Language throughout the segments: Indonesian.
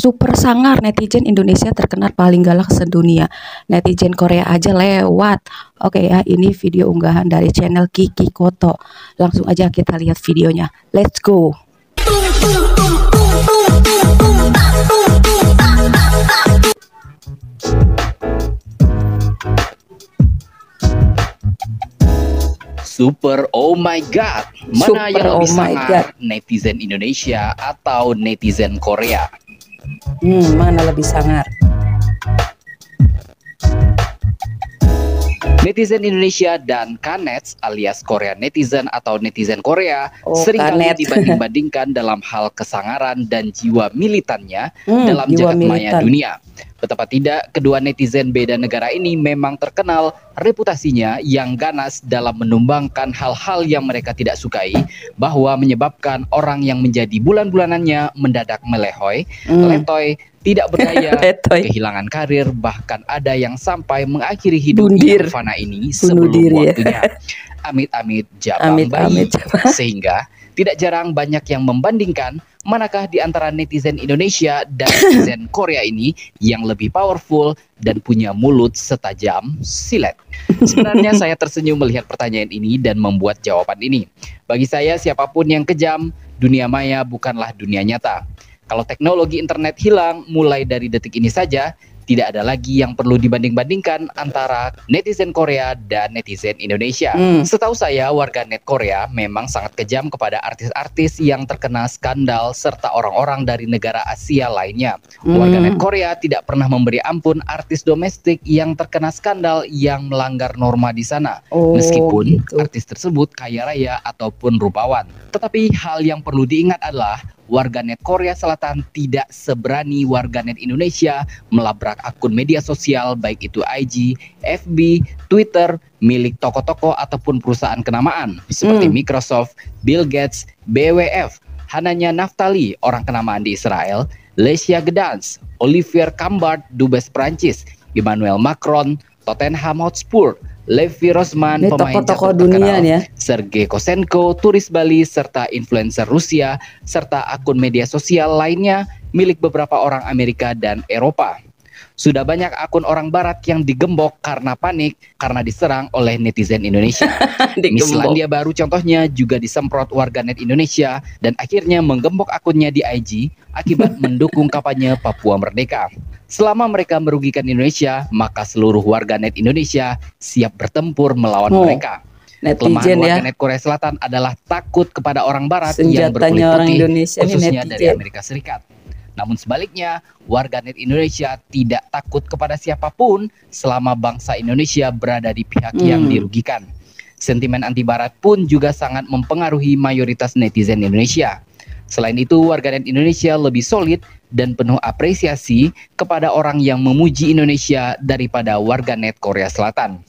Super sangar, netizen Indonesia terkenal paling galak sedunia. Netizen Korea aja lewat. Oke ya, ini video unggahan dari channel Kiki Koto. Langsung aja kita lihat videonya. Let's go. Super oh my god, mana Super yang oh lebih my sangar, netizen Indonesia atau netizen Korea? Mana lebih sangar? Netizen Indonesia dan Kanets alias Korea netizen atau netizen Korea seringkali Kanet. dibanding-bandingkan dalam hal kesangaran dan jiwa militannya dalam jiwa jagat maya militan. dunia. Betapa tidak, kedua netizen beda negara ini memang terkenal reputasinya yang ganas dalam menumbangkan hal-hal yang mereka tidak sukai, bahwa menyebabkan orang yang menjadi bulan-bulanannya mendadak melehoi, letoy, tidak berdaya, kehilangan karir, bahkan ada yang sampai mengakhiri hidup yang fana ini sebelum waktunya. Amit-amit jabang bayi. Sehingga tidak jarang banyak yang membandingkan manakah di antara netizen Indonesia dan netizen Korea ini yang lebih powerful dan punya mulut setajam silet. Sebenarnya saya tersenyum melihat pertanyaan ini dan membuat jawaban ini. Bagi saya, siapapun yang kejam, dunia maya bukanlah dunia nyata. Kalau teknologi internet hilang mulai dari detik ini saja, tidak ada lagi yang perlu dibanding-bandingkan antara netizen Korea dan netizen Indonesia. Setahu saya, warganet Korea memang sangat kejam kepada artis-artis yang terkena skandal serta orang-orang dari negara Asia lainnya. Warganet Korea tidak pernah memberi ampun artis domestik yang terkena skandal yang melanggar norma di sana. Meskipun artis tersebut kaya raya ataupun rupawan. Tetapi hal yang perlu diingat adalah warganet Korea Selatan tidak seberani warganet Indonesia melabrak akun media sosial baik itu IG, FB, Twitter milik tokoh-tokoh ataupun perusahaan kenamaan seperti Microsoft, Bill Gates, BWF, Hananya Naftali, orang kenamaan di Israel, Lesia Gedans, Olivier Cambard, Dubes Prancis, Emmanuel Macron, Tottenham Hotspur, Levi Rosman, pemain catur terkenal, Sergei Kosenko, turis Bali, serta influencer Rusia, serta akun media sosial lainnya milik beberapa orang Amerika dan Eropa. Sudah banyak akun orang Barat yang digembok karena panik karena diserang oleh netizen Indonesia. Miss Selandia Baru contohnya juga disemprot warganet Indonesia dan akhirnya menggembok akunnya di IG akibat mendukung kampanye Papua Merdeka. Selama mereka merugikan Indonesia, maka seluruh warganet Indonesia siap bertempur melawan mereka. Kelemahan warganet Korea Selatan adalah takut kepada orang Barat yang berkulit putih, khususnya dari Amerika Serikat. Namun sebaliknya, warganet Indonesia tidak takut kepada siapapun selama bangsa Indonesia berada di pihak yang dirugikan. Sentimen anti-Barat pun juga sangat mempengaruhi mayoritas netizen Indonesia. Selain itu, warganet Indonesia lebih solid dan penuh apresiasi kepada orang yang memuji Indonesia daripada warganet Korea Selatan.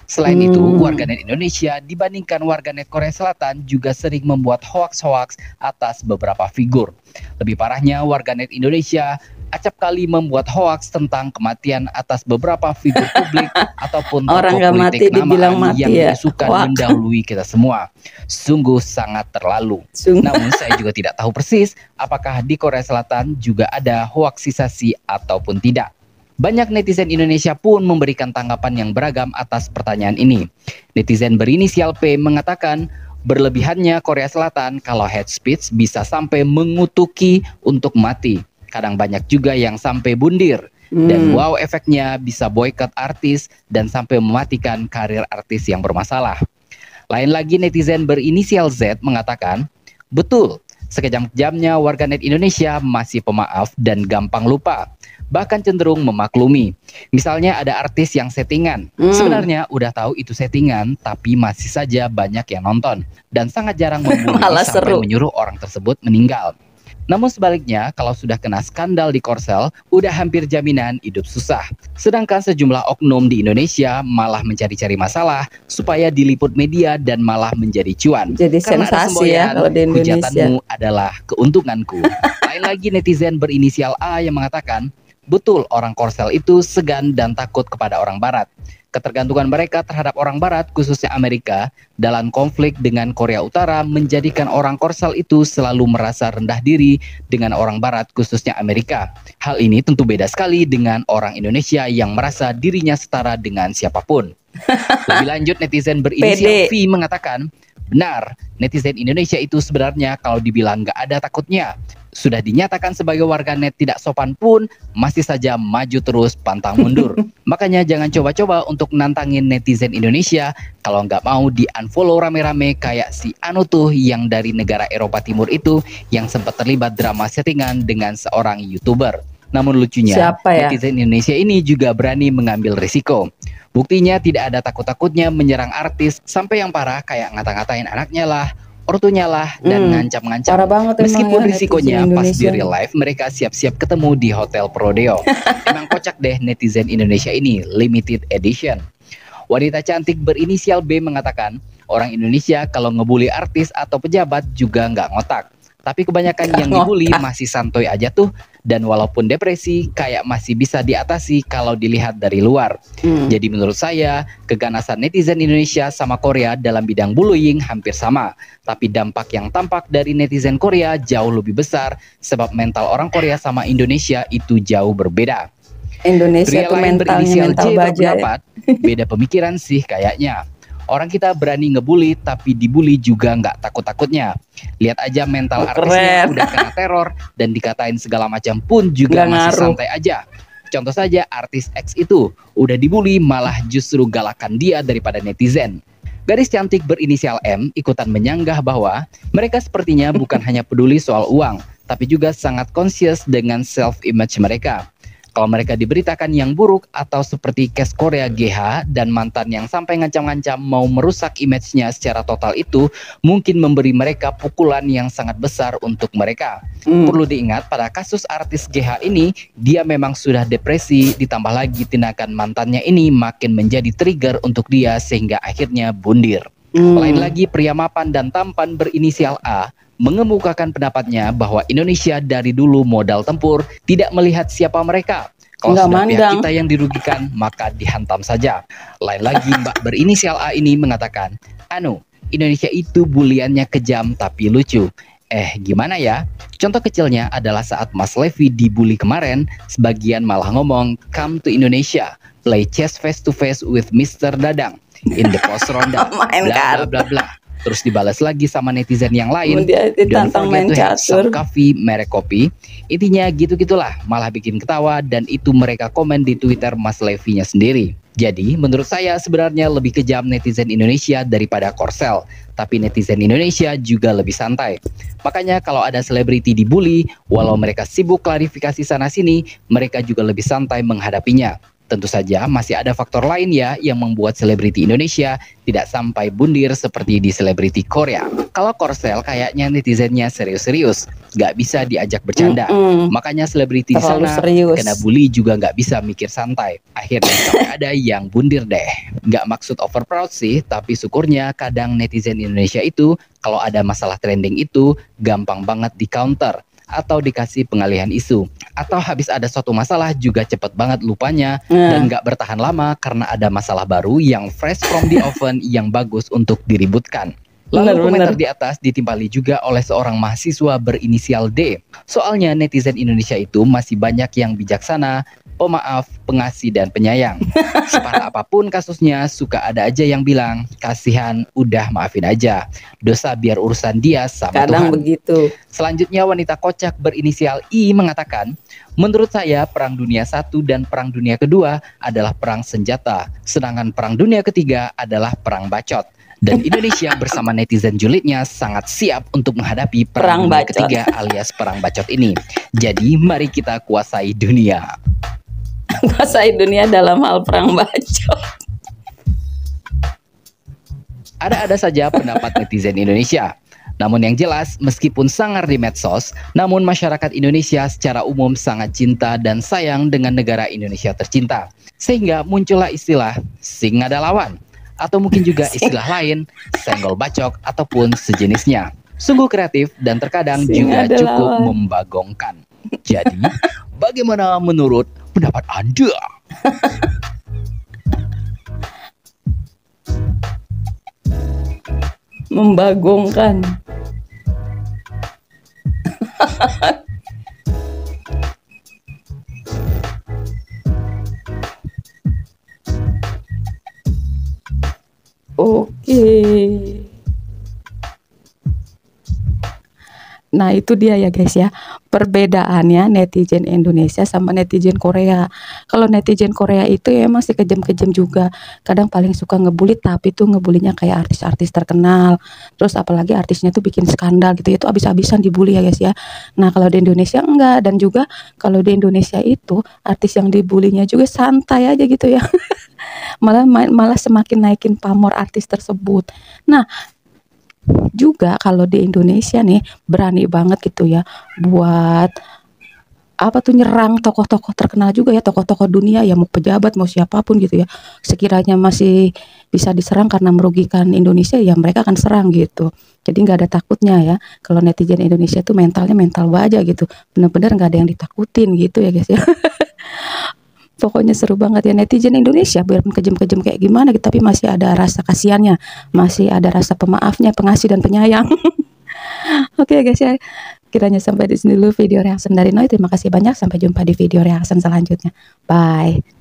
Selain itu, warganet Indonesia dibandingkan warganet Korea Selatan juga sering membuat hoaks-hoaks atas beberapa figur. Lebih parahnya, warganet Indonesia acap kali membuat hoaks tentang kematian atas beberapa figur publik ataupun tokoh politik kenamaan yang disukan mendahului kita semua. Sungguh sangat terlalu. Namun saya juga tidak tahu persis apakah di Korea Selatan juga ada hoaksisasi ataupun tidak. Banyak netizen Indonesia pun memberikan tanggapan yang beragam atas pertanyaan ini. Netizen berinisial P mengatakan, berlebihannya Korea Selatan kalau hate speech bisa sampai mengutuki untuk mati. Kadang banyak juga yang sampai bundir. Dan wow efeknya bisa boykot artis dan sampai mematikan karir artis yang bermasalah. Lain lagi netizen berinisial Z mengatakan, betul, sekejam-kejamnya warganet Indonesia masih pemaaf dan gampang lupa. Bahkan cenderung memaklumi. Misalnya ada artis yang settingan. Sebenarnya udah tahu itu settingan, tapi masih saja banyak yang nonton. Dan sangat jarang membuli sampai menyuruh orang tersebut meninggal. Namun sebaliknya, kalau sudah kena skandal di Korsel, udah hampir jaminan hidup susah. Sedangkan sejumlah oknum di Indonesia malah mencari-cari masalah supaya diliput media dan malah menjadi cuan. Jadi sensasi ya kalau di Indonesia. Hujatanmu adalah keuntunganku. Lain lagi netizen berinisial A yang mengatakan, Betul, orang Korsel itu segan dan takut kepada orang Barat. Ketergantungan mereka terhadap orang Barat, khususnya Amerika, dalam konflik dengan Korea Utara menjadikan orang Korsel itu selalu merasa rendah diri dengan orang Barat, khususnya Amerika. Hal ini tentu beda sekali dengan orang Indonesia yang merasa dirinya setara dengan siapapun. Lebih lanjut, netizen berinisial V mengatakan, benar, netizen Indonesia itu sebenarnya kalau dibilang nggak ada takutnya. Sudah dinyatakan sebagai warganet tidak sopan pun masih saja maju terus pantang mundur. Makanya jangan coba-coba untuk nantangin netizen Indonesia kalau nggak mau di-unfollow rame-rame kayak si Anu tuh yang dari negara Eropa Timur itu yang sempat terlibat drama settingan dengan seorang YouTuber. Namun lucunya, netizen Indonesia ini juga berani mengambil risiko. Buktinya tidak ada takut-takutnya menyerang artis sampai yang parah kayak ngata-ngatain anaknya lah, ortunya lah, dan ngancam-ngancam. Meskipun risikonya pas di real life mereka siap-siap ketemu di hotel Prodeo. Emang kocak deh netizen Indonesia ini, limited edition. Wanita cantik berinisial B mengatakan, orang Indonesia kalau ngebully artis atau pejabat juga nggak ngotak. Tapi kebanyakan yang dibully masih santuy aja tuh. Dan walaupun depresi, kayak masih bisa diatasi kalau dilihat dari luar. Jadi menurut saya, keganasan netizen Indonesia sama Korea dalam bidang bullying hampir sama. Tapi dampak yang tampak dari netizen Korea jauh lebih besar, sebab mental orang Korea sama Indonesia itu jauh berbeda. Indonesia itu mentalnya mental baja ya. Beda pemikiran sih kayaknya. Orang kita berani ngebully, tapi dibully juga nggak takut-takutnya. Lihat aja mental artisnya udah kena teror dan dikatain segala macam pun juga masih santai aja. Contoh saja artis X itu udah dibully malah justru galakan dia daripada netizen. Gadis cantik berinisial M ikutan menyanggah bahwa mereka sepertinya bukan hanya peduli soal uang, tapi juga sangat conscious dengan self-image mereka. Kalau mereka diberitakan yang buruk atau seperti case Korea GH dan mantan yang sampai ngancam-ngancam mau merusak image-nya secara total itu mungkin memberi mereka pukulan yang sangat besar untuk mereka. Perlu diingat pada kasus artis GH ini dia memang sudah depresi, ditambah lagi tindakan mantannya ini makin menjadi trigger untuk dia sehingga akhirnya bundir. Lain lagi pria mapan dan tampan berinisial A mengemukakan pendapatnya bahwa Indonesia dari dulu modal tempur tidak melihat siapa mereka. Kalau sudah pihak kita yang dirugikan, maka dihantam saja. Lain lagi Mbak berinisial A ini mengatakan, anu, Indonesia itu buliannya kejam tapi lucu. Gimana ya? Contoh kecilnya adalah saat Mas Levi dibully kemarin, sebagian malah ngomong, come to Indonesia, play chess face to face with Mr. Dadang in the post ronda, bla bla bla bla. Terus dibalas lagi sama netizen yang lain. Don't forget to have some coffee, merek kopi. Intinya gitu-gitulah, malah bikin ketawa dan itu mereka komen di Twitter Mas Levi-nya sendiri. Jadi menurut saya sebenarnya lebih kejam netizen Indonesia daripada Korsel. Tapi netizen Indonesia juga lebih santai. Makanya kalau ada selebriti dibully, walau mereka sibuk klarifikasi sana-sini, mereka juga lebih santai menghadapinya. Tentu saja masih ada faktor lain ya yang membuat selebriti Indonesia tidak sampai bundir seperti di selebriti Korea. Kalau Korsel kayaknya netizennya serius-serius, nggak bisa diajak bercanda. Makanya selebriti di sana kena bully juga nggak bisa mikir santai. Akhirnya sampai ada yang bundir deh. Nggak maksud over proud sih, tapi syukurnya kadang netizen Indonesia itu kalau ada masalah trending itu gampang banget di counter atau dikasih pengalihan isu, atau habis ada suatu masalah juga cepet banget lupanya dan nggak bertahan lama karena ada masalah baru yang fresh from the oven yang bagus untuk diributkan. Lalu komentar di atas ditimpali juga oleh seorang mahasiswa berinisial D. Soalnya netizen Indonesia itu masih banyak yang bijaksana, pemaaf, pengasih, dan penyayang. Separah apapun kasusnya, suka ada aja yang bilang, kasihan, udah maafin aja. Dosa biar urusan dia sama Kadang Tuhan. Begitu. Selanjutnya wanita kocak berinisial I mengatakan, menurut saya Perang Dunia I dan Perang Dunia Kedua adalah perang senjata, sedangkan Perang Dunia Ketiga adalah perang bacot. Dan Indonesia bersama netizen julidnya sangat siap untuk menghadapi Perang Dunia Ketiga alias perang bacot ini. Jadi mari kita kuasai dunia. Kuasai dunia dalam hal perang bacot. Ada-ada saja pendapat netizen Indonesia. Namun yang jelas, meskipun sangar di medsos, namun masyarakat Indonesia secara umum sangat cinta dan sayang dengan negara Indonesia tercinta. Sehingga muncullah istilah sing ada lawan. Atau mungkin juga istilah lain, senggol bacok ataupun sejenisnya. Sungguh kreatif dan terkadang juga cukup membagongkan. Jadi, bagaimana menurut pendapat Anda? Membagongkan. Oke. Nah, itu dia ya guys ya, perbedaannya netizen Indonesia sama netizen Korea. Kalau netizen Korea itu ya emang sih kejam-kejam juga. Kadang paling suka ngebully, tapi tuh ngebulinya kayak artis-artis terkenal. Terus apalagi artisnya tuh bikin skandal gitu, itu abis-abisan dibully ya guys ya. Nah, kalau di Indonesia enggak, dan juga kalau di Indonesia itu artis yang dibulinya juga santai aja gitu ya. Malah semakin naikin pamor artis tersebut. Nah, juga kalau di Indonesia nih berani banget gitu ya buat apa tuh nyerang tokoh-tokoh terkenal juga ya, tokoh-tokoh dunia ya, mau pejabat mau siapapun gitu ya, sekiranya masih bisa diserang karena merugikan Indonesia ya mereka akan serang gitu. Jadi nggak ada takutnya ya, kalau netizen Indonesia tuh mentalnya mental baja gitu, bener-bener nggak ada yang ditakutin gitu ya guys ya. Pokoknya seru banget ya netizen Indonesia, biarpun kejam-kejam kayak gimana gitu, tapi masih ada rasa kasihannya, masih ada rasa pemaafnya, pengasih dan penyayang. Oke guys ya, kiranya sampai di sini dulu video reaction dari Noi. Terima kasih banyak, sampai jumpa di video reaction selanjutnya. Bye.